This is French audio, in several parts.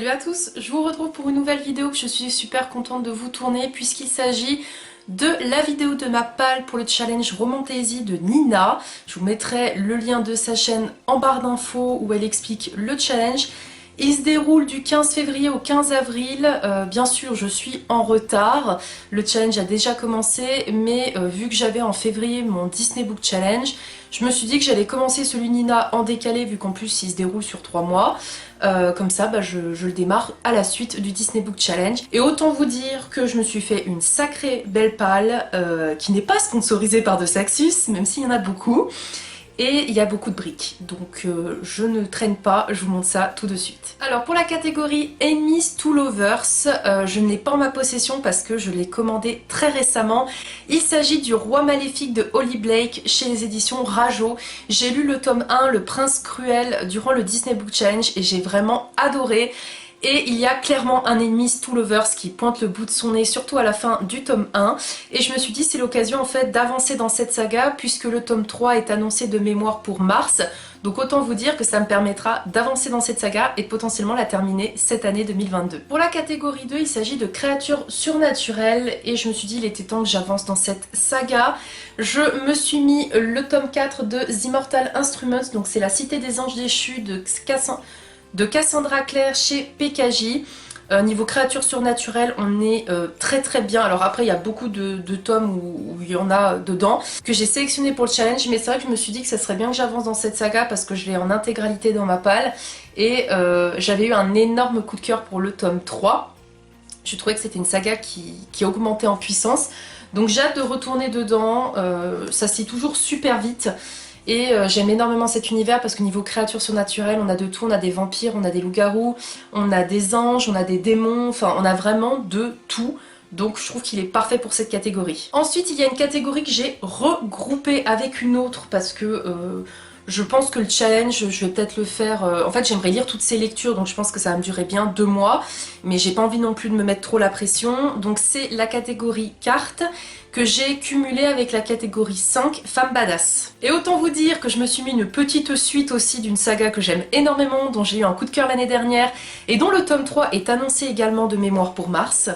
Salut à tous, je vous retrouve pour une nouvelle vidéo que je suis super contente de vous tourner puisqu'il s'agit de la vidéo de ma palle pour le challenge Romantaisie de Nina. Je vous mettrai le lien de sa chaîne en barre d'infos où elle explique le challenge. Il se déroule du 15 février au 15 avril. Bien sûr, je suis en retard. Le challenge a déjà commencé, mais vu que j'avais en février mon Disney Book Challenge, je me suis dit que j'allais commencer celui Nina en décalé, vu qu'en plus il se déroule sur 3 mois. Comme ça, je le démarre à la suite du Disney Book Challenge. Et autant vous dire que je me suis fait une sacrée belle palle, qui n'est pas sponsorisée par De Saxus, même s'il y en a beaucoup. Et il y a beaucoup de briques, donc je ne traîne pas, je vous montre ça tout de suite. Alors pour la catégorie Enemies to Lovers, je ne l'ai pas en ma possession parce que je l'ai commandé très récemment. Il s'agit du Roi Maléfique de Holly Blake chez les éditions Rajo. J'ai lu le tome 1, Le Prince Cruel, durant le Disney Book Challenge et j'ai vraiment adoré. Et il y a clairement un Enemies to Lovers qui pointe le bout de son nez, surtout à la fin du tome 1. Et je me suis dit c'est l'occasion en fait d'avancer dans cette saga puisque le tome 3 est annoncé de mémoire pour mars. Donc autant vous dire que ça me permettra d'avancer dans cette saga et potentiellement la terminer cette année 2022. Pour la catégorie 2, il s'agit de créatures surnaturelles et je me suis dit il était temps que j'avance dans cette saga. Je me suis mis le tome 4 de The Immortal Instruments, donc c'est la Cité des Anges Déchus de Cassandra Clare chez PKJ. Niveau créatures surnaturelles, on est très très bien. Alors après, il y a beaucoup de tomes où il y en a dedans que j'ai sélectionné pour le challenge, mais c'est vrai que je me suis dit que ça serait bien que j'avance dans cette saga parce que je l'ai en intégralité dans ma palle. Et j'avais eu un énorme coup de cœur pour le tome 3. Je trouvais que c'était une saga qui augmentait en puissance. Donc j'ai hâte de retourner dedans. Ça se lit toujours super vite. Et j'aime énormément cet univers parce que niveau créatures surnaturelles, on a de tout, on a des vampires, on a des loups-garous, on a des anges, on a des démons, enfin on a vraiment de tout. Donc je trouve qu'il est parfait pour cette catégorie. Ensuite, il y a une catégorie que j'ai regroupée avec une autre parce que je pense que le challenge, je vais peut-être le faire... en fait, j'aimerais lire toutes ces lectures, donc je pense que ça va me durer bien 2 mois. Mais j'ai pas envie non plus de me mettre trop la pression. Donc c'est la catégorie cartes que j'ai cumulé avec la catégorie 5, Femme Badass. Et autant vous dire que je me suis mis une petite suite aussi d'une saga que j'aime énormément, dont j'ai eu un coup de cœur l'année dernière, et dont le tome 3 est annoncé également de mémoire pour mars.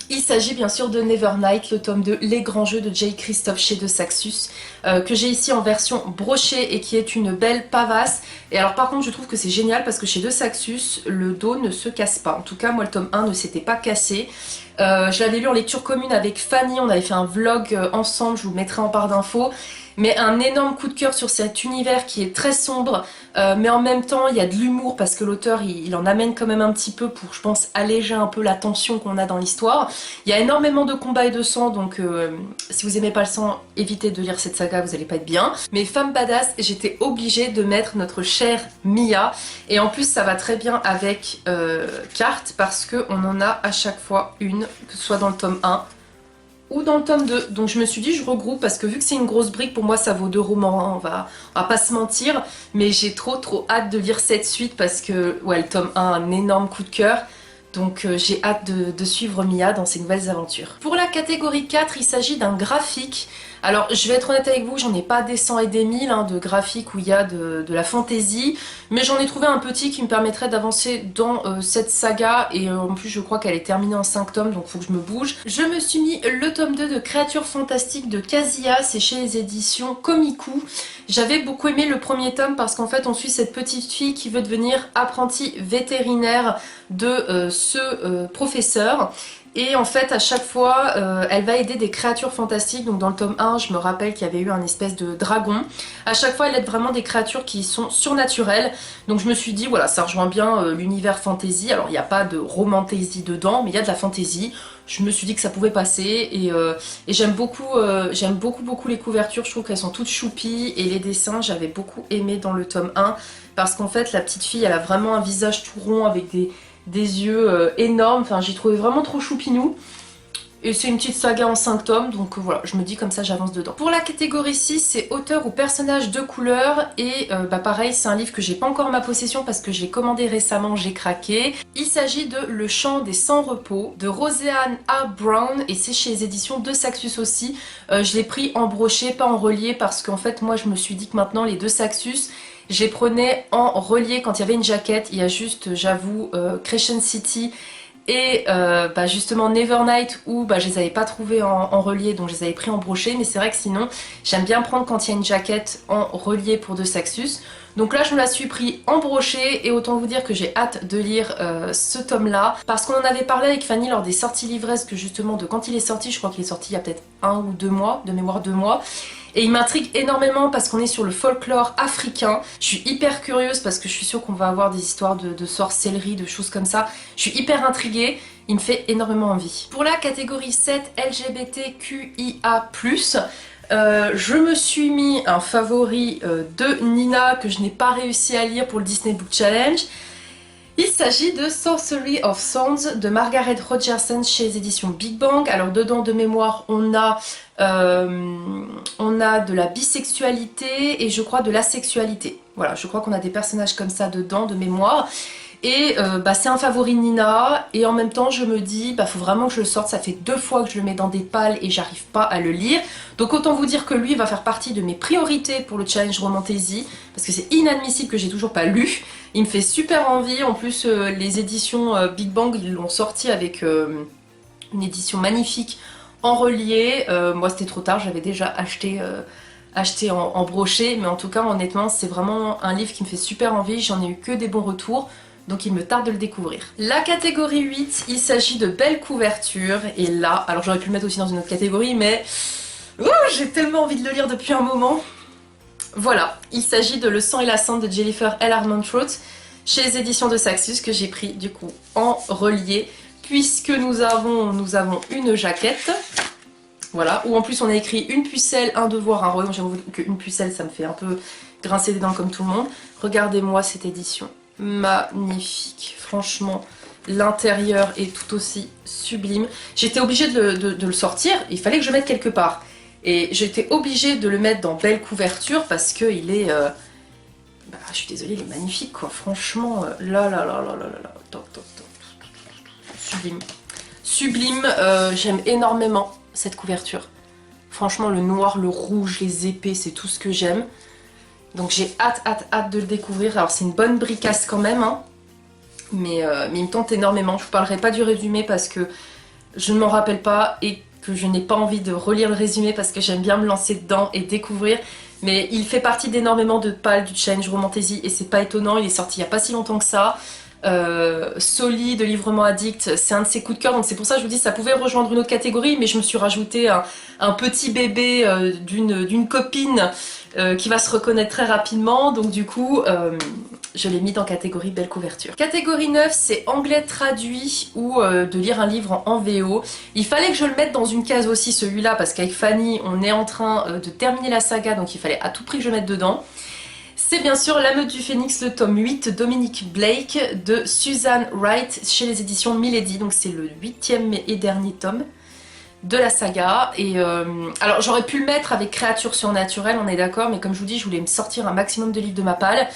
Il s'agit bien sûr de Nevernight, le tome 2, Les Grands Jeux de J. Christophe chez De Saxus, que j'ai ici en version brochée et qui est une belle pavasse. Et alors par contre je trouve que c'est génial parce que chez De Saxus, le dos ne se casse pas. En tout cas moi le tome 1 ne s'était pas cassé. Je l'avais lu en lecture commune avec Fanny, on avait fait un vlog ensemble, je vous le mettrai en barre d'infos. Mais un énorme coup de cœur sur cet univers qui est très sombre, mais en même temps il y a de l'humour parce que l'auteur il en amène quand même un petit peu pour, je pense, alléger un peu la tension qu'on a dans l'histoire. Il y a énormément de combats et de sang, donc si vous aimez pas le sang, évitez de lire cette saga, vous allez pas être bien. Mais Femme Badass, j'étais obligée de mettre notre chère Mia, et en plus ça va très bien avec Carte parce qu'on en a à chaque fois une, que ce soit dans le tome 1 ou dans le tome 2, donc je me suis dit je regroupe parce que vu que c'est une grosse brique, pour moi ça vaut 2 romans, hein, on va pas se mentir, mais j'ai trop hâte de lire cette suite parce que ouais, le tome 1 un énorme coup de cœur. Donc j'ai hâte de suivre Mia dans ses nouvelles aventures. Pour la catégorie 4, il s'agit d'un graphique. Alors je vais être honnête avec vous, j'en ai pas des 100 et des 1000 hein, de graphiques où il y a de la fantaisie, mais j'en ai trouvé un petit qui me permettrait d'avancer dans cette saga, et en plus je crois qu'elle est terminée en 5 tomes, donc faut que je me bouge. Je me suis mis le tome 2 de Créatures Fantastiques de Kazuya, c'est chez les éditions Komiku. J'avais beaucoup aimé le premier tome parce qu'en fait on suit cette petite fille qui veut devenir apprentie vétérinaire de ce professeur. Et en fait à chaque fois elle va aider des créatures fantastiques. Donc dans le tome 1 je me rappelle qu'il y avait eu un espèce de dragon. À chaque fois elle aide vraiment des créatures qui sont surnaturelles. Donc je me suis dit voilà, ça rejoint bien l'univers fantasy. Alors il n'y a pas de romantaisie dedans, mais il y a de la fantasy. Je me suis dit que ça pouvait passer, et j'aime beaucoup les couvertures, je trouve qu'elles sont toutes choupies, et les dessins j'avais beaucoup aimé dans le tome 1 parce qu'en fait la petite fille elle a vraiment un visage tout rond avec des yeux énormes, enfin j'ai trouvé vraiment trop choupinou. Et c'est une petite saga en 5 tomes, donc voilà, je me dis comme ça j'avance dedans. Pour la catégorie 6, c'est auteur ou personnage de couleur, et pareil, c'est un livre que j'ai pas encore en ma possession parce que je l'ai commandé récemment, j'ai craqué. Il s'agit de Le Chant des Sans Repos de Roseanne A. Brown, et c'est chez les éditions De Saxus aussi. Je l'ai pris en broché, pas en relié, parce qu'en fait moi je me suis dit que maintenant les De Saxus Je les prenais en relié quand il y avait une jaquette. Il y a juste, j'avoue, Crescent City et justement Nevernight où je les avais pas trouvés en relié, donc je les avais pris en brochet. Mais c'est vrai que sinon j'aime bien prendre quand il y a une jaquette en relié pour de Saxus. Donc là je me la suis pris en brochet et autant vous dire que j'ai hâte de lire ce tome là, parce qu'on en avait parlé avec Fanny lors des sorties livresses, que justement de quand il est sorti, je crois qu'il est sorti il y a peut-être 1 ou 2 mois, de mémoire 2 mois. Et il m'intrigue énormément parce qu'on est sur le folklore africain. Je suis hyper curieuse parce que je suis sûre qu'on va avoir des histoires de sorcellerie, de choses comme ça. Je suis hyper intriguée, il me fait énormément envie. Pour la catégorie 7 LGBTQIA+, je me suis mis un favori de Nina que je n'ai pas réussi à lire pour le Disney Book Challenge. Il s'agit de Sorcery of Songs de Margaret Rogerson chez les éditions Big Bang. Alors dedans de mémoire on a de la bisexualité et je crois de l'asexualité. Voilà, je crois qu'on a des personnages comme ça dedans de mémoire. Et c'est un favori de Nina et en même temps je me dis faut vraiment que je le sorte, ça fait 2 fois que je le mets dans des pales et j'arrive pas à le lire. Donc autant vous dire que lui va faire partie de mes priorités pour le challenge Romantasy parce que c'est inadmissible que j'ai toujours pas lu. Il me fait super envie, en plus les éditions Big Bang ils l'ont sorti avec une édition magnifique en relié. Moi c'était trop tard, j'avais déjà acheté en brochet, mais en tout cas honnêtement c'est vraiment un livre qui me fait super envie, j'en ai eu que des bons retours. Donc il me tarde de le découvrir. La catégorie 8, il s'agit de belles couvertures. Et là, alors j'aurais pu le mettre aussi dans une autre catégorie, mais j'ai tellement envie de le lire depuis un moment. Voilà, il s'agit de Le sang et la cendre de Jennifer L. Armentrout chez les éditions de Saxus que j'ai pris du coup en relié puisque nous avons une jaquette. Voilà, où en plus on a écrit une pucelle, un devoir, un royaume. J'avoue qu'une pucelle ça me fait un peu grincer des dents comme tout le monde. Regardez-moi cette édition. Magnifique, franchement l'intérieur est tout aussi sublime. J'étais obligée de le sortir, il fallait que je le mette quelque part et j'étais obligée de le mettre dans belle couverture parce que il est je suis désolée, il est magnifique quoi, franchement top, sublime, sublime. J'aime énormément cette couverture, franchement le noir, le rouge, les épées, c'est tout ce que j'aime. Donc j'ai hâte de le découvrir. Alors c'est une bonne bricasse quand même, hein. Mais il me tente énormément. Je vous parlerai pas du résumé parce que je ne m'en rappelle pas et que je n'ai pas envie de relire le résumé parce que j'aime bien me lancer dedans et découvrir. Mais il fait partie d'énormément de pales du challenge Romantasy et c'est pas étonnant, il est sorti il n'y a pas si longtemps que ça. Soli de Livrement Addict, c'est un de ses coups de cœur, donc c'est pour ça que je vous dis ça pouvait rejoindre une autre catégorie, mais je me suis rajouté un petit bébé d'une copine qui va se reconnaître très rapidement, donc du coup je l'ai mis dans catégorie belle couverture. Catégorie 9, c'est anglais traduit ou de lire un livre en VO. Il fallait que je le mette dans une case aussi celui-là parce qu'avec Fanny on est en train de terminer la saga, donc il fallait à tout prix que je le mette dedans. C'est bien sûr La Meute du Phénix, le tome 8, Dominic Blake, de Susan Wright, chez les éditions Milady. Donc c'est le 8e et dernier tome de la saga. Et alors j'aurais pu le mettre avec Créatures surnaturelles, on est d'accord, mais comme je vous dis, je voulais me sortir un maximum de livres de ma palle.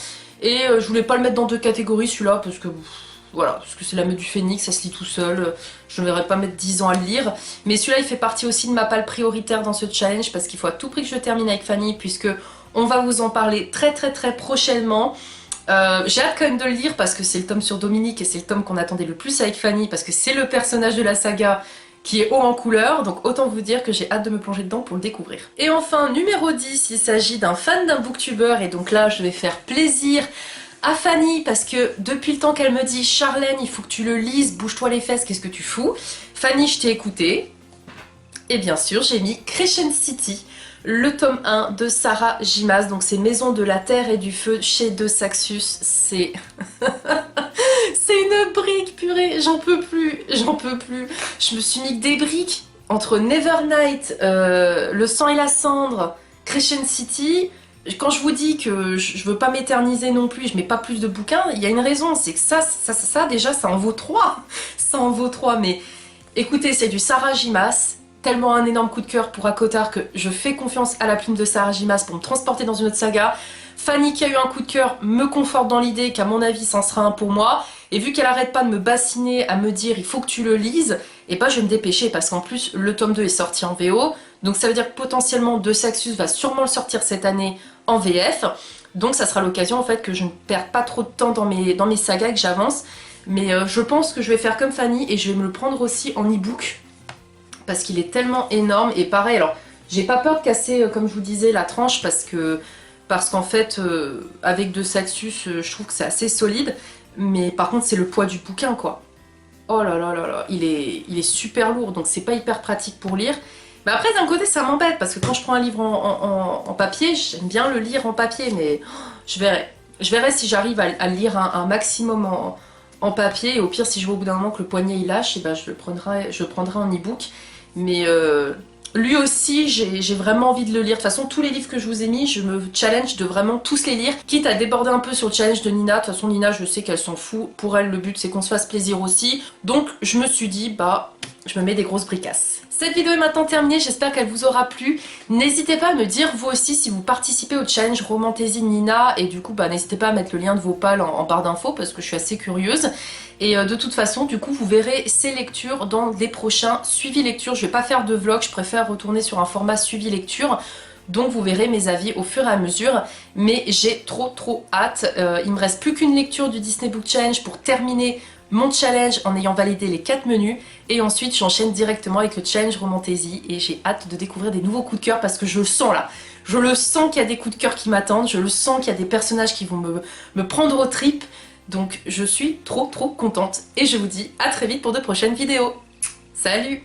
Et je voulais pas le mettre dans 2 catégories, celui-là, parce que voilà, parce que c'est La Meute du Phénix, ça se lit tout seul. Je ne verrais pas mettre 10 ans à le lire. Mais celui-là, il fait partie aussi de ma palle prioritaire dans ce challenge, parce qu'il faut à tout prix que je termine avec Fanny, puisque on va vous en parler très prochainement. J'ai hâte quand même de le lire parce que c'est le tome sur Dominique et c'est le tome qu'on attendait le plus avec Fanny parce que c'est le personnage de la saga qui est haut en couleur, donc autant vous dire que j'ai hâte de me plonger dedans pour le découvrir. Et enfin, numéro 10, il s'agit d'un fan d'un booktuber et donc là je vais faire plaisir à Fanny parce que depuis le temps qu'elle me dit « Charlène, il faut que tu le lises, bouge-toi les fesses, qu'est-ce que tu fous ?» Fanny, je t'ai écouté et bien sûr j'ai mis Crescent City, le tome 1 de Sarah Gimas, donc c'est Maison de la Terre et du Feu chez De Saxus, c'est... c'est une brique, purée, j'en peux plus. Je me suis mis que des briques entre Nevernight, Le sang et la cendre, Crescent City. Quand je vous dis que je veux pas m'éterniser non plus, je mets pas plus de bouquins, il y a une raison, c'est que ça déjà ça en vaut 3. Ça en vaut 3, mais écoutez, c'est du Sarah Gimas. Tellement un énorme coup de cœur pour Akotard que je fais confiance à la plume de Sarah Gimas pour me transporter dans une autre saga. Fanny qui a eu un coup de cœur me conforte dans l'idée qu'à mon avis c'en sera un pour moi. Et vu qu'elle arrête pas de me bassiner à me dire il faut que tu le lises, et je vais me dépêcher parce qu'en plus le tome 2 est sorti en VO. Donc ça veut dire que potentiellement De Saxus va sûrement le sortir cette année en VF. Donc ça sera l'occasion en fait que je ne perde pas trop de temps dans mes sagas, que j'avance. Mais je pense que je vais faire comme Fanny et je vais me le prendre aussi en e-book parce qu'il est tellement énorme. Et pareil, alors j'ai pas peur de casser, comme je vous disais, la tranche parce qu'en fait, avec de Saxus, je trouve que c'est assez solide. Mais par contre, c'est le poids du bouquin, quoi. Oh là là là là, il est super lourd, donc c'est pas hyper pratique pour lire. Mais après, d'un côté, ça m'embête, parce que quand je prends un livre en papier, j'aime bien le lire en papier, mais je verrai. Je verrai si j'arrive à lire un maximum en papier, et au pire, si je vois au bout d'un moment que le poignet il lâche, et ben je le prendrai en e-book. Mais lui aussi, j'ai vraiment envie de le lire. De toute façon, tous les livres que je vous ai mis, je me challenge de vraiment tous les lire, quitte à déborder un peu sur le challenge de Nina. De toute façon, Nina, je sais qu'elle s'en fout. Pour elle, le but, c'est qu'on se fasse plaisir aussi. Donc, je me suis dit, bah, je me mets des grosses bricasses. Cette vidéo est maintenant terminée, j'espère qu'elle vous aura plu. N'hésitez pas à me dire vous aussi si vous participez au challenge Romantaisie Nina, et du coup bah, n'hésitez pas à mettre le lien de vos pals en barre d'infos parce que je suis assez curieuse. Et de toute façon du coup vous verrez ces lectures dans les prochains suivis lecture. Je vais pas faire de vlog, je préfère retourner sur un format suivi lecture. Donc vous verrez mes avis au fur et à mesure, mais j'ai trop hâte. Il me reste plus qu'une lecture du Disney Book Challenge pour terminer mon challenge en ayant validé les 4 menus, et ensuite j'enchaîne directement avec le challenge Romantaisie et j'ai hâte de découvrir des nouveaux coups de cœur parce que je le sens là. Je le sens qu'il y a des coups de cœur qui m'attendent, je le sens qu'il y a des personnages qui vont me prendre aux tripes, donc je suis trop contente et je vous dis à très vite pour de prochaines vidéos. Salut!